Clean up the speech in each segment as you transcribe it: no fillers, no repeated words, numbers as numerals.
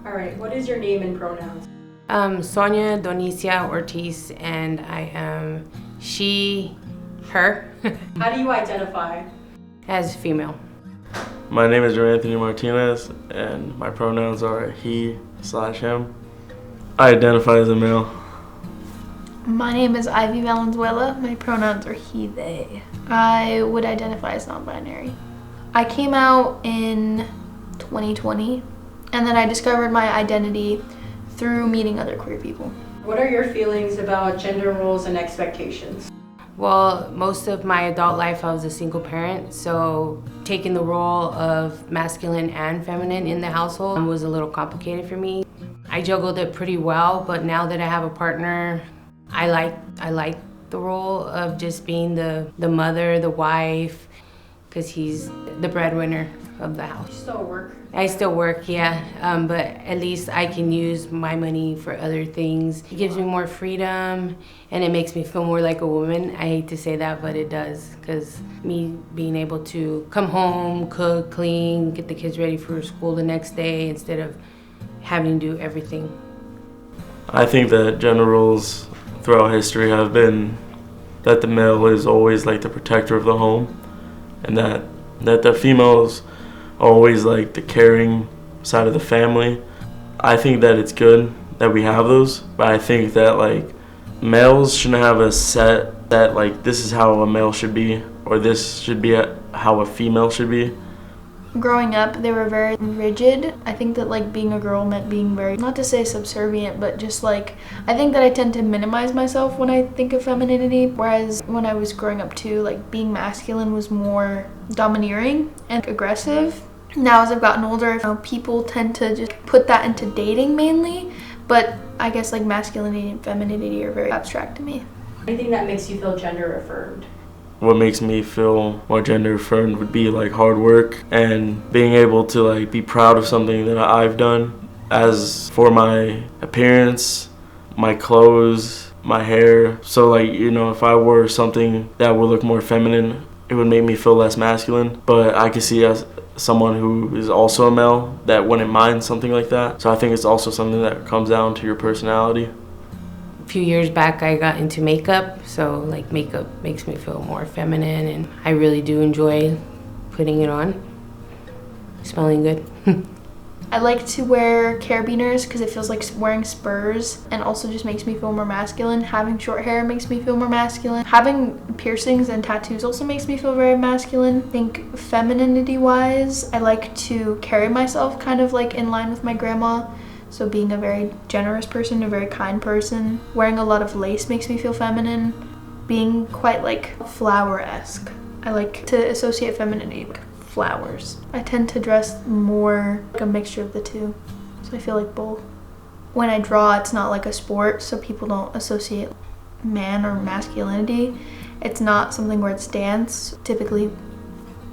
All right, what is your name and pronouns? Sonia Donicia Ortiz, and I am she, her, How do you identify? as female. My name is Joe Anthony Martinez, and my pronouns are he/him. I identify as a male. My name is Ivy Valenzuela. My pronouns are he, they. I would identify as non-binary. I came out in 2020, and then I discovered my identity through meeting other queer people. What are your feelings about gender roles and expectations? Well, most of my adult life I was a single parent, so taking the role of masculine and feminine in the household was a little complicated for me. I juggled it pretty well, but now that I have a partner, I like the role of just being the mother, the wife, because he's the breadwinner of the house. You still work? I still work, yeah, but at least I can use my money for other things. It gives me more freedom, and it makes me feel more like a woman. I hate to say that, but it does, because me being able to come home, cook, clean, get the kids ready for school the next day instead of having to do everything. I think that gender roles throughout history have been that the male is always like the protector of the home, and that the females are always like the caring side of the family. I think that it's good that we have those, but I think that like males shouldn't have a set that like this is how a male should be, or this should be how a female should be. Growing up, they were very rigid. I think that like being a girl meant being very, not to say subservient, but just like, I think that I tend to minimize myself when I think of femininity, whereas when I was growing up too, like being masculine was more domineering and aggressive. Now as I've gotten older, you know, people tend to just put that into dating mainly, but I guess like masculinity and femininity are very abstract to me. Anything that makes you feel gender affirmed? What makes me feel more gender affirmed would be like hard work and being able to like be proud of something that I've done. As for my appearance, my clothes, my hair, so like, you know, if I wore something that would look more feminine, it would make me feel less masculine. But I could see as someone who is also a male that wouldn't mind something like that. So I think it's also something that comes down to your personality. A few years back I got into makeup, so like makeup makes me feel more feminine, and I really do enjoy putting it on, smelling good. I like to wear carabiners because it feels like wearing spurs, and also just makes me feel more masculine. Having short hair makes me feel more masculine. Having piercings and tattoos also makes me feel very masculine. I think femininity wise, I like to carry myself kind of like in line with my grandma. So being a very generous person, a very kind person. Wearing a lot of lace makes me feel feminine. Being quite like flower-esque. I like to associate femininity with flowers. I tend to dress more like a mixture of the two. So I feel like both. When I draw, it's not like a sport, so people don't associate man or masculinity. It's not something where it's dance, typically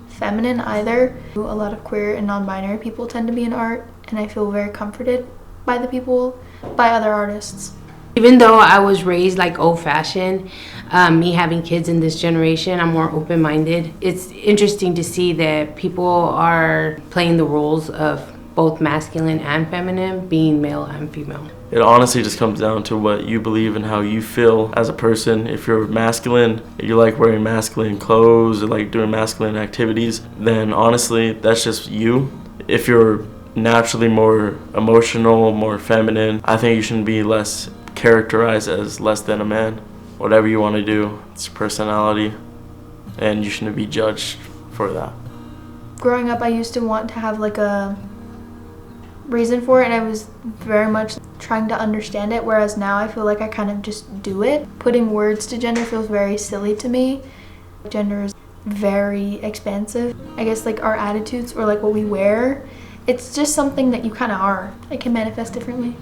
feminine either. A lot of queer and non-binary people tend to be in art, and I feel very comforted by other artists. Even though I was raised like old-fashioned, me having kids in this generation, I'm more open-minded. It's interesting to see that people are playing the roles of both masculine and feminine, being male and female. It honestly just comes down to what you believe and how you feel as a person. If you're masculine, if you like wearing masculine clothes or like doing masculine activities, then honestly, that's just you. If you're naturally more emotional, more feminine, I think you shouldn't be less characterized as less than a man. Whatever you want to do, it's your personality, and you shouldn't be judged for that. Growing up, I used to want to have like a reason for it, and I was very much trying to understand it, whereas now I feel like I kind of just do it. Putting words to gender feels very silly to me. Gender is very expansive. I guess like our attitudes or like what we wear, it's just something that you kind of are. It can manifest differently.